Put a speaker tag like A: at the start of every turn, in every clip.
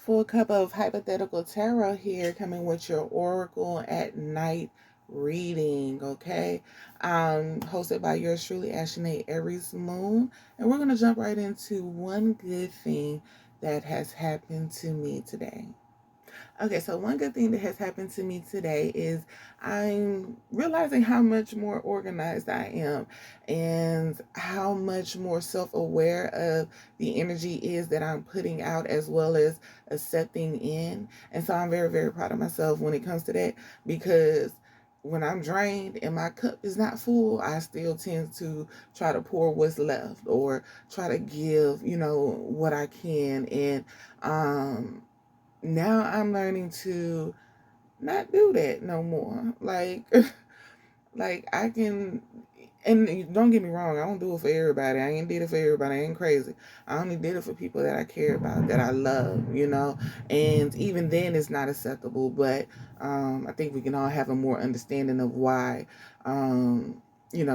A: Full cup of hypothetical tarot here, coming with your oracle at night reading. Okay, hosted by yours truly, ASHANAE Aries Moon, and we're gonna jump right into one good thing that has happened to me today. Okay, so one good thing that has happened to me today is I'm realizing how much more organized I am and how much more self-aware of the energy is that I'm putting out as well as accepting in. And so I'm very, very proud of myself when it comes to that, because when I'm drained and my cup is not full, I still tend to try to pour what's left or try to give, what I can. And now I'm learning to not do that no more. Like I can, and don't get me wrong, I don't do it for everybody. I ain't did it for everybody. I ain't crazy. I only did it for people that I care about, that I love. And even then it's not acceptable, but I think we can all have a more understanding of why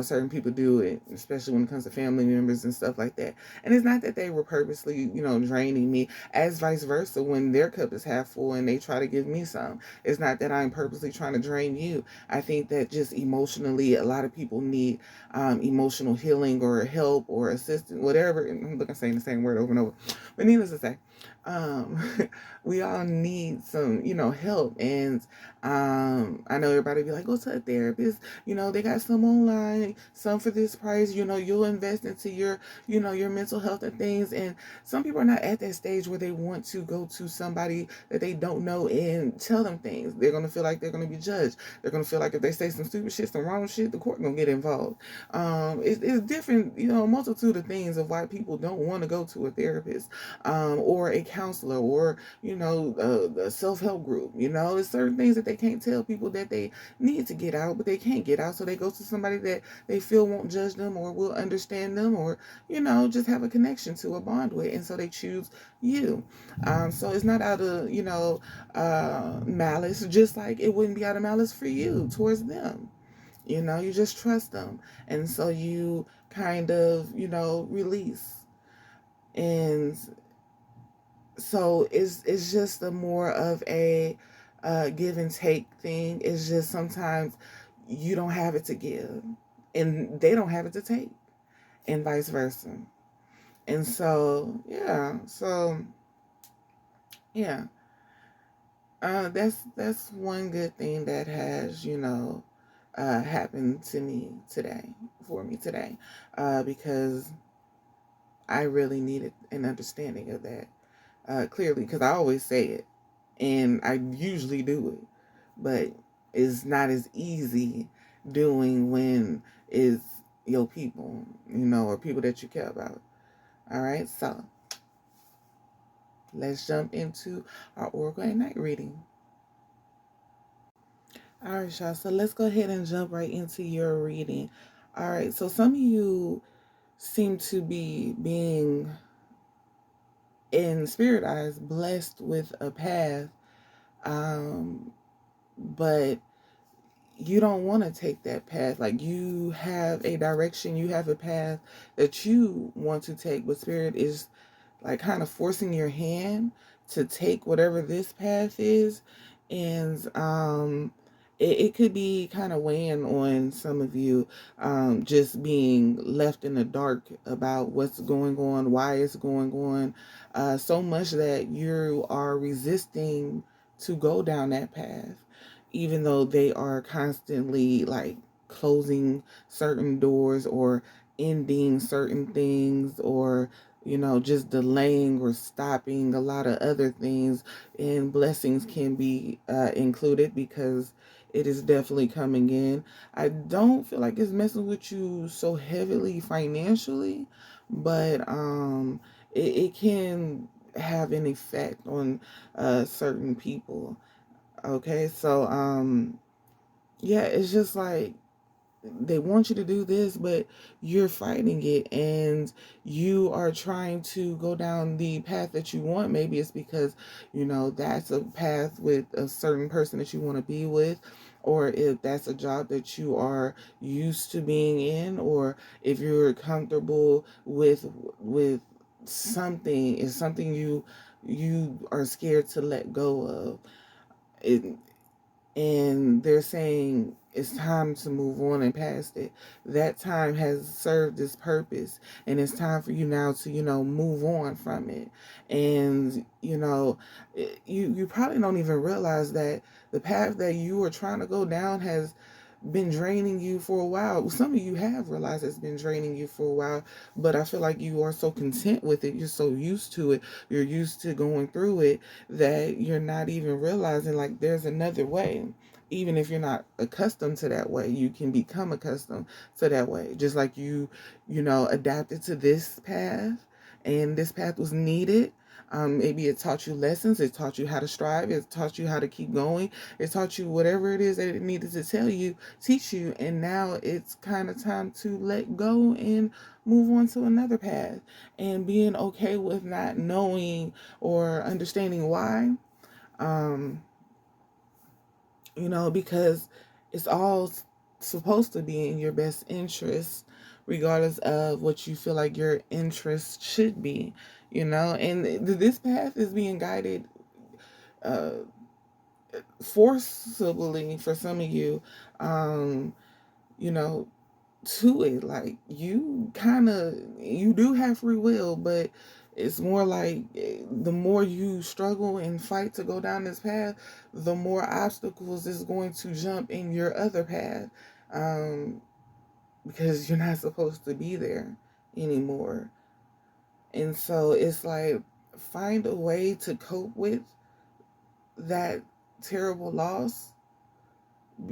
A: certain people do it, especially when it comes to family members and stuff like that. And it's not that they were purposely, draining me, as vice versa. When their cup is half full and they try to give me some, it's not that I'm purposely trying to drain you. I think that just emotionally, a lot of people need emotional healing or help or assistance, whatever. I'm saying the same word over and over. But needless to say, we all need some, help. And I know everybody be like, go to a therapist. They got some online, some for this price. You'll invest into your mental health and things. And some people are not at that stage where they want to go to somebody that they don't know and tell them things. They're going to feel like they're going to be judged. They're going to feel like if they say some stupid shit, some wrong shit, the court going to get involved. It's different, a multitude of things of why people don't want to go to a therapist or a counselor or, a self-help group. It's certain things that they can't tell people that they need to get out, but they can't get out. So they go to somebody that they feel won't judge them or will understand them or, just have a connection to, a bond with. And so they choose you. So it's not out of, malice, just like it wouldn't be out of malice for you towards them. You just trust them. And so you kind of, release. And so it's just a more of a give and take thing. It's just sometimes you don't have it to give and they don't have it to take, and vice versa. And so yeah, that's one good thing that has happened to me today, for me today, because I really needed an understanding of that, clearly, because I always say it and I usually do it, but it's not as easy doing when it's your people, or people that you care about. All right, so let's jump into our Oracle at Night reading. All right, y'all, so let's go ahead and jump right into your reading. All right, so some of you seem to be being, in spirit eyes, blessed with a path, but you don't want to take that path. Like, you have a direction, you have a path that you want to take, but spirit is like kind of forcing your hand to take whatever this path is. And it could be kind of weighing on some of you, just being left in the dark about what's going on, why it's going on, so much that you are resisting to go down that path, even though they are constantly like closing certain doors or ending certain things, or just delaying or stopping a lot of other things. And blessings can be included, because it is definitely coming in. I don't feel like it's messing with you so heavily financially, but it can have an effect on certain people. Okay, so yeah, it's just like they want you to do this, but you're fighting it, and you are trying to go down the path that you want. Maybe it's because that's a path with a certain person that you want to be with, or if that's a job that you are used to being in, or if you're comfortable with something, is something you you are scared to let go of it. And they're saying it's time to move on and past it. That time has served its purpose, and it's time for you now to, move on from it. And you probably don't even realize that the path that you were trying to go down has been draining you for a while. Some of you have realized it's been draining you for a while, but I feel like you are so content with it. You're so used to it. You're used to going through it that you're not even realizing like there's another way. Even if you're not accustomed to that way, you can become accustomed to that way. Just like adapted to this path, and this path was needed. Maybe it taught you lessons. It taught you how to strive. It taught you how to keep going. It taught you whatever it is that it needed to teach you. And now it's kind of time to let go and move on to another path. And being okay with not knowing or understanding why. Um, because it's all supposed to be in your best interest, regardless of what you feel like your interest should be, and this path is being guided uh, forcibly for some of you, um, you know, to it. Like you do have free will, but it's more like the more you struggle and fight to go down this path, the more obstacles is going to jump in your other path, um, because you're not supposed to be there anymore. And so it's like, find a way to cope with that terrible loss,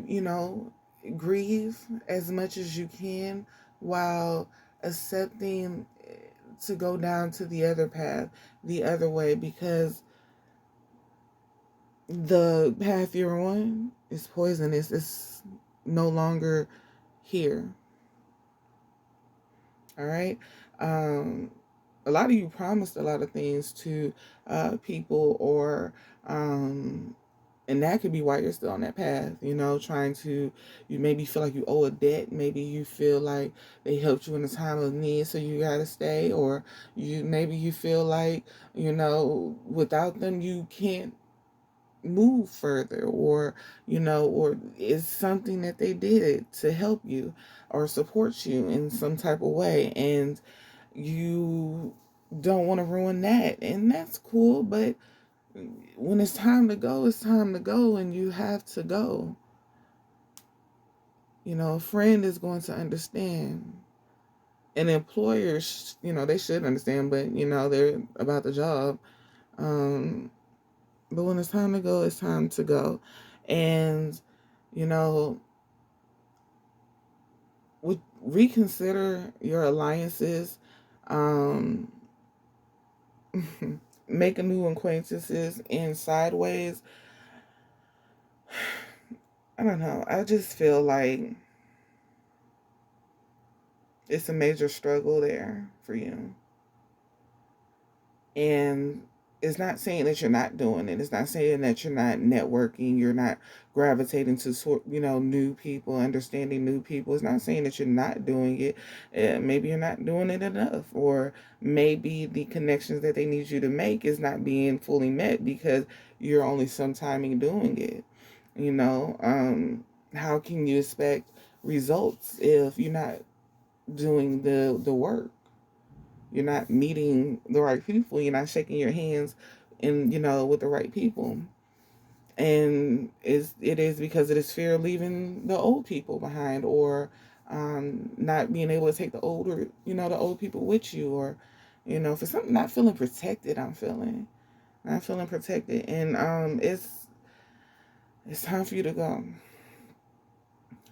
A: you know, grieve as much as you can while accepting to go down to the other path, the other way, because the path you're on is poisonous. It's no longer here. All right. Um, a lot of you promised a lot of things to people, or and that could be why you're still on that path, trying to, you maybe feel like you owe a debt. Maybe you feel like they helped you in a time of need, so you got to stay. Or maybe you feel like, without them, you can't move further, or it's something that they did to help you or support you in some type of way. And you don't want to ruin that. And that's cool. But when it's time to go, it's time to go, and you have to go. A friend is going to understand. And employers, they should understand, but, they're about the job. But when it's time to go, it's time to go. And, you know, reconsider your alliances. Um, Making new acquaintances in sideways. I don't know. I just feel like it's a major struggle there for you. And it's not saying that you're not doing it. It's not saying that you're not networking. You're not gravitating to new people, understanding new people. It's not saying that you're not doing it. Maybe you're not doing it enough, or maybe the connections that they need you to make is not being fully met because you're only sometiming doing it. How can you expect results if you're not doing the work? You're not meeting the right people. You're not shaking your hands with the right people. And it is because it is fear of leaving the old people behind, or not being able to take the old people with you, or, for something, not feeling protected. I'm feeling not feeling protected. And it's time for you to go.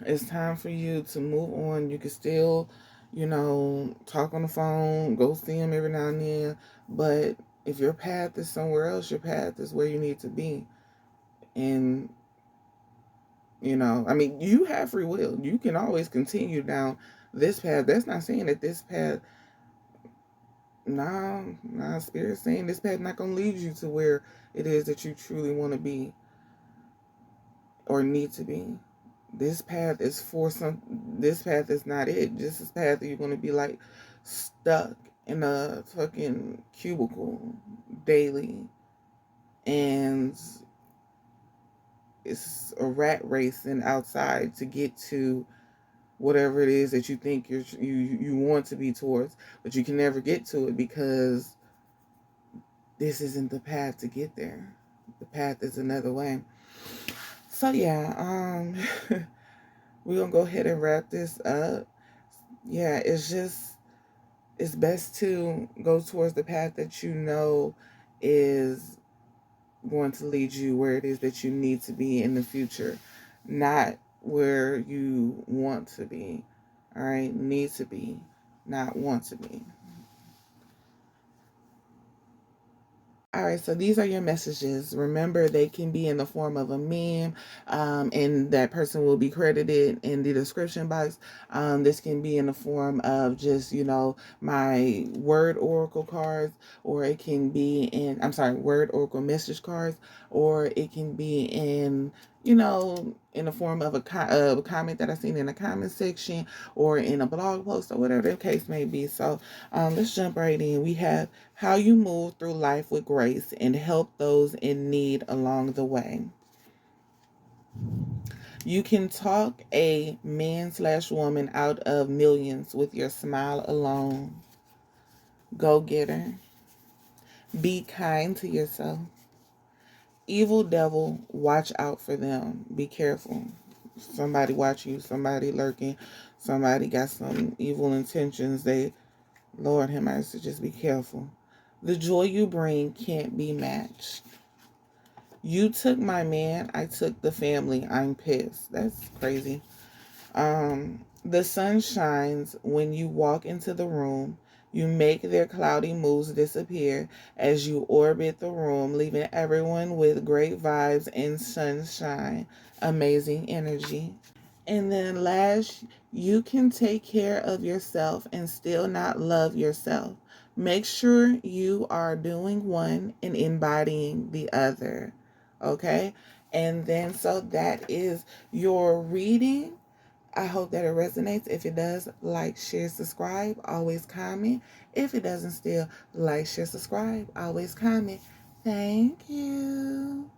A: It's time for you to move on. You can still, talk on the phone, go see them every now and then. But if your path is somewhere else, your path is where you need to be. And, I mean, you have free will. You can always continue down this path. That's not saying that this path, Spirit's saying this path not going to lead you to where it is that you truly want to be or need to be. This path is for some. This path is not it. This is path that you're going to be like stuck in a fucking cubicle daily, and it's a rat racing outside to get to whatever it is that you think you want to be towards, but you can never get to it because this isn't the path to get there. The path is another way. So yeah, we're gonna go ahead and wrap this up. Yeah, it's best to go towards the path that you know is going to lead you where it is that you need to be in the future, not where you want to be. All right, need to be, not want to be. All right, so these are your messages. Remember, they can be in the form of a meme, and that person will be credited in the description box. This can be in the form of just, my word oracle cards, or it can be word oracle message cards, or it can be in the form of a comment that I seen in the comment section, or in a blog post, or whatever the case may be. So let's jump right in. We have how you move through life with grace and help those in need along the way. You can talk a man/woman out of millions with your smile alone. Go getter. Be kind to yourself. Evil devil, watch out for them. Be careful. Somebody watching you, somebody lurking, somebody got some evil intentions. Lord have mercy, just be careful. The joy you bring can't be matched. You took my man, I took the family. I'm pissed. That's crazy. The sun shines when you walk into the room. You make their cloudy moves disappear as you orbit the room, leaving everyone with great vibes and sunshine. Amazing energy. And then last, you can take care of yourself and still not love yourself. Make sure you are doing one and embodying the other. Okay? And then, so that is your reading. I hope that it resonates. If it does, like, share, subscribe. Always comment. If it doesn't still, like, share, subscribe. Always comment. Thank you.